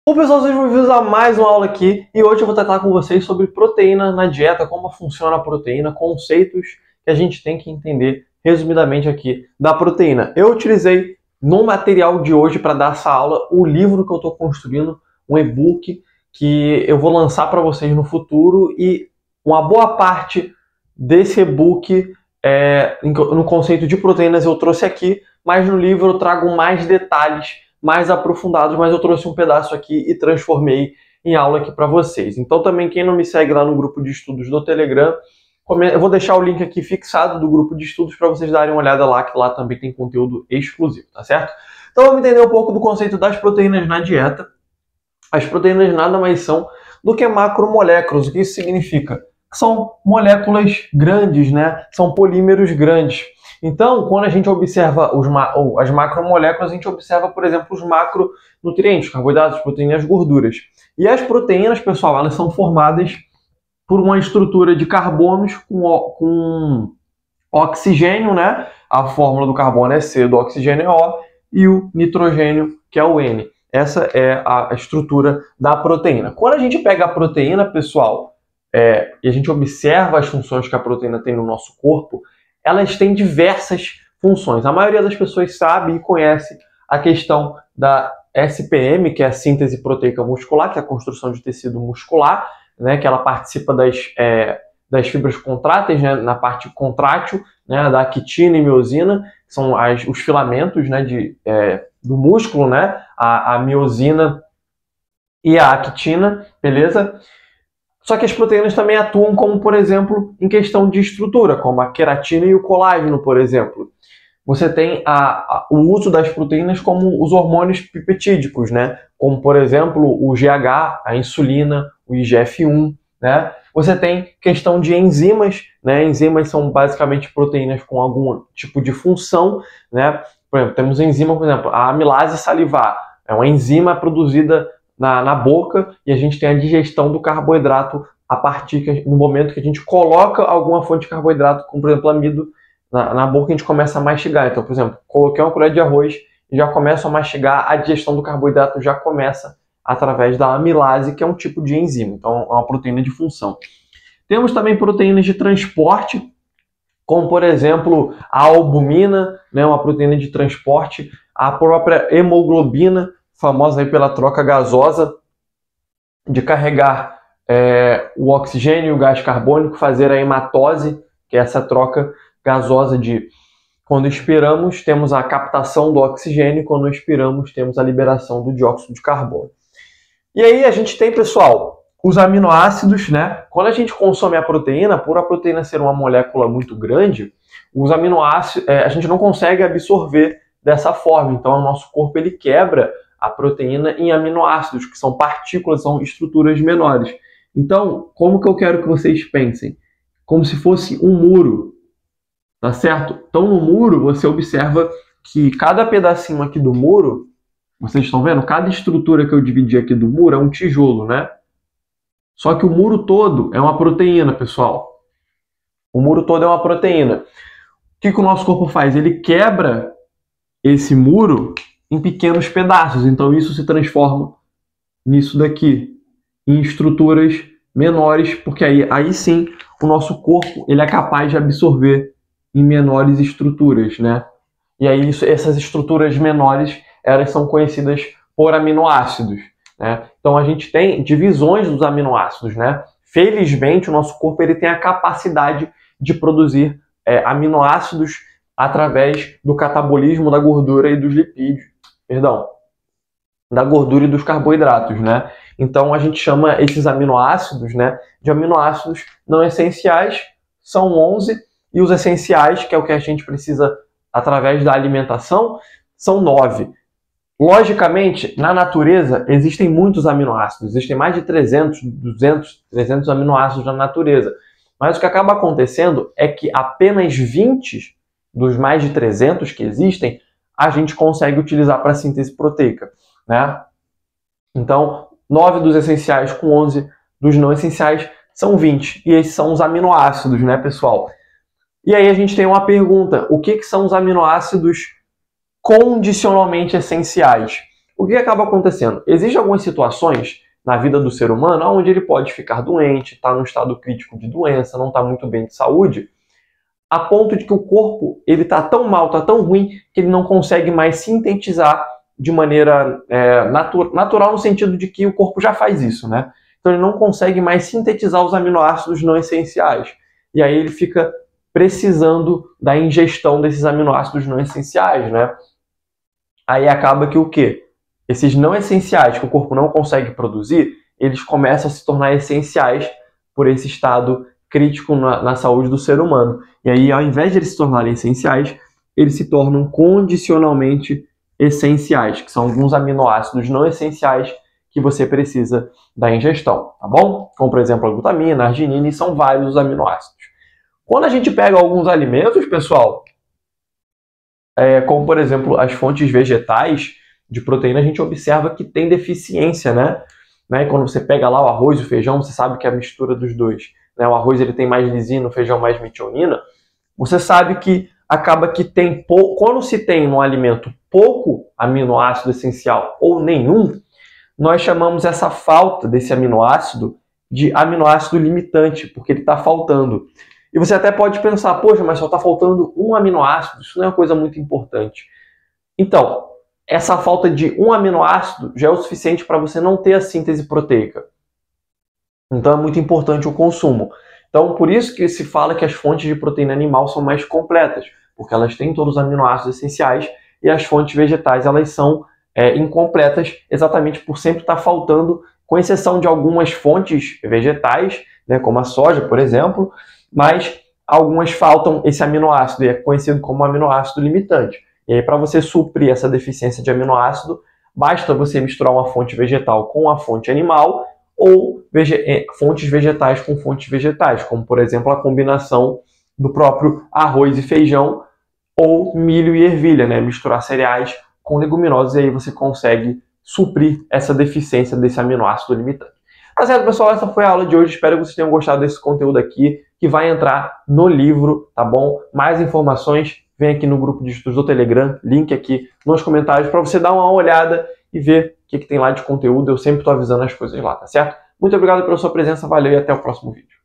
Bom, pessoal, sejam bem-vindos a mais uma aula aqui e hoje eu vou tratar com vocês sobre proteína na dieta, como funciona a proteína, conceitos que a gente tem que entender resumidamente aqui da proteína. Eu utilizei no material de hoje para dar essa aula o livro que eu estou construindo, um e-book que eu vou lançar para vocês no futuro e uma boa parte desse e-book no conceito de proteínas eu trouxe aqui, mas no livro eu trago mais detalhes mais aprofundados, mas eu trouxe um pedaço aqui e transformei em aula aqui para vocês. Então também quem não me segue lá no grupo de estudos do Telegram, eu vou deixar o link aqui fixado do grupo de estudos para vocês darem uma olhada lá, que lá também tem conteúdo exclusivo, tá certo? Então vamos entender um pouco do conceito das proteínas na dieta. As proteínas nada mais são do que macromoléculas. O que isso significa? São moléculas grandes, né? São polímeros grandes. Então, quando a gente observa as macromoléculas, a gente observa, por exemplo, os macronutrientes, carboidratos, proteínas, gorduras. E as proteínas, pessoal, elas são formadas por uma estrutura de carbonos com oxigênio, né? A fórmula do carbono é C, do oxigênio é O, e o nitrogênio, que é o N. Essa é a estrutura da proteína. Quando a gente pega a proteína, pessoal, e a gente observa as funções que a proteína tem no nosso corpo, elas têm diversas funções. A maioria das pessoas sabe e conhece a questão da SPM, que é a síntese proteica muscular, que é a construção de tecido muscular, né, que ela participa das fibras contráteis, né, na parte contrátil, né, da actina e miosina, que são os filamentos, né, do músculo, né, a miosina e a actina, beleza? Só que as proteínas também atuam como, por exemplo, em questão de estrutura, como a queratina e o colágeno, por exemplo. Você tem o uso das proteínas como os hormônios peptídicos, né? Como, por exemplo, o GH, a insulina, o IGF-1, né? Você tem questão de enzimas, né? Enzimas são basicamente proteínas com algum tipo de função, né? Por exemplo, temos enzima, por exemplo, a amilase salivar. É uma enzima produzida na boca e a gente tem a digestão do carboidrato a partir no momento que a gente coloca alguma fonte de carboidrato, como por exemplo amido, na boca, a gente começa a mastigar. Então, por exemplo, coloquei uma colher de arroz e já começo a mastigar, a digestão do carboidrato já começa através da amilase, que é um tipo de enzima, então é uma proteína de função. Temos também proteínas de transporte, como por exemplo a albumina, né, uma proteína de transporte, a própria hemoglobina, famosa aí pela troca gasosa, de carregar o oxigênio e o gás carbônico, fazer a hematose, que é essa troca gasosa de quando expiramos, temos a captação do oxigênio, quando expiramos, temos a liberação do dióxido de carbono. E aí a gente tem, pessoal, os aminoácidos, né? Quando a gente consome a proteína, por a proteína ser uma molécula muito grande, os aminoácidos a gente não consegue absorver dessa forma. Então, o nosso corpo ele quebra a proteína em aminoácidos, que são partículas, são estruturas menores. Então, como que eu quero que vocês pensem? Como se fosse um muro, tá certo? Então, no muro, você observa que cada pedacinho aqui do muro, vocês estão vendo? Cada estrutura que eu dividi aqui do muro é um tijolo, né? Só que o muro todo é uma proteína, pessoal. O muro todo é uma proteína. O que o nosso corpo faz? Ele quebra esse muro em pequenos pedaços. Então isso se transforma nisso daqui, em estruturas menores, porque aí sim o nosso corpo ele é capaz de absorver em menores estruturas, né? E aí essas estruturas menores, elas são conhecidas por aminoácidos, né? Então a gente tem divisões dos aminoácidos, né? Felizmente o nosso corpo ele tem a capacidade de produzir aminoácidos através do catabolismo da gordura e dos lipídios, da gordura e dos carboidratos, né? Então a gente chama esses aminoácidos, né, de aminoácidos não essenciais, são 11, e os essenciais, que é o que a gente precisa através da alimentação, são 9. Logicamente, na natureza existem muitos aminoácidos, existem mais de 300, 200, 300 aminoácidos na natureza. Mas o que acaba acontecendo é que apenas 20 dos mais de 300 que existem, a gente consegue utilizar para síntese proteica, né? Então, 9 dos essenciais com 11 dos não essenciais são 20. E esses são os aminoácidos, né, pessoal? E aí a gente tem uma pergunta. O que são os aminoácidos condicionalmente essenciais? O que acaba acontecendo? Existem algumas situações na vida do ser humano onde ele pode ficar doente, está num estado crítico de doença, não está muito bem de saúde, a ponto de que o corpo ele está tão mal, está tão ruim, que ele não consegue mais sintetizar de maneira natural, no sentido de que o corpo já faz isso, né? Então ele não consegue mais sintetizar os aminoácidos não essenciais. E aí ele fica precisando da ingestão desses aminoácidos não essenciais, né? Aí acaba que o quê? Esses não essenciais que o corpo não consegue produzir, eles começam a se tornar essenciais por esse estado crítico na saúde do ser humano. E aí, ao invés de eles se tornarem essenciais, eles se tornam condicionalmente essenciais, que são alguns aminoácidos não essenciais que você precisa da ingestão, tá bom? Como, por exemplo, a glutamina, a arginina, e são vários os aminoácidos. Quando a gente pega alguns alimentos, pessoal, como, por exemplo, as fontes vegetais de proteína, a gente observa que tem deficiência, né? E quando você pega lá o arroz e o feijão, você sabe que é a mistura dos dois. Né? O arroz ele tem mais lisina, o feijão mais metionina. Você sabe que acaba que tem pouco. Quando se tem no alimento pouco aminoácido essencial ou nenhum, nós chamamos essa falta desse aminoácido de aminoácido limitante, porque ele está faltando. E você até pode pensar, poxa, mas só está faltando um aminoácido, isso não é uma coisa muito importante. Então, essa falta de um aminoácido já é o suficiente para você não ter a síntese proteica. Então é muito importante o consumo. Então por isso que se fala que as fontes de proteína animal são mais completas, porque elas têm todos os aminoácidos essenciais, e as fontes vegetais elas são incompletas exatamente por sempre estar faltando, com exceção de algumas fontes vegetais, né, como a soja, por exemplo, mas algumas faltam esse aminoácido, e é conhecido como aminoácido limitante. E aí, para você suprir essa deficiência de aminoácido, basta você misturar uma fonte vegetal com a fonte animal ou fontes vegetais com fontes vegetais, como, por exemplo, a combinação do próprio arroz e feijão ou milho e ervilha, né? Misturar cereais com leguminosas e aí você consegue suprir essa deficiência desse aminoácido limitante. Tá certo, pessoal? Essa foi a aula de hoje. Espero que vocês tenham gostado desse conteúdo aqui, que vai entrar no livro, tá bom? Mais informações, vem aqui no grupo de estudos do Telegram, link aqui nos comentários para você dar uma olhada e ver o que tem lá de conteúdo. Eu sempre estou avisando as coisas lá, tá certo? Muito obrigado pela sua presença, valeu e até o próximo vídeo.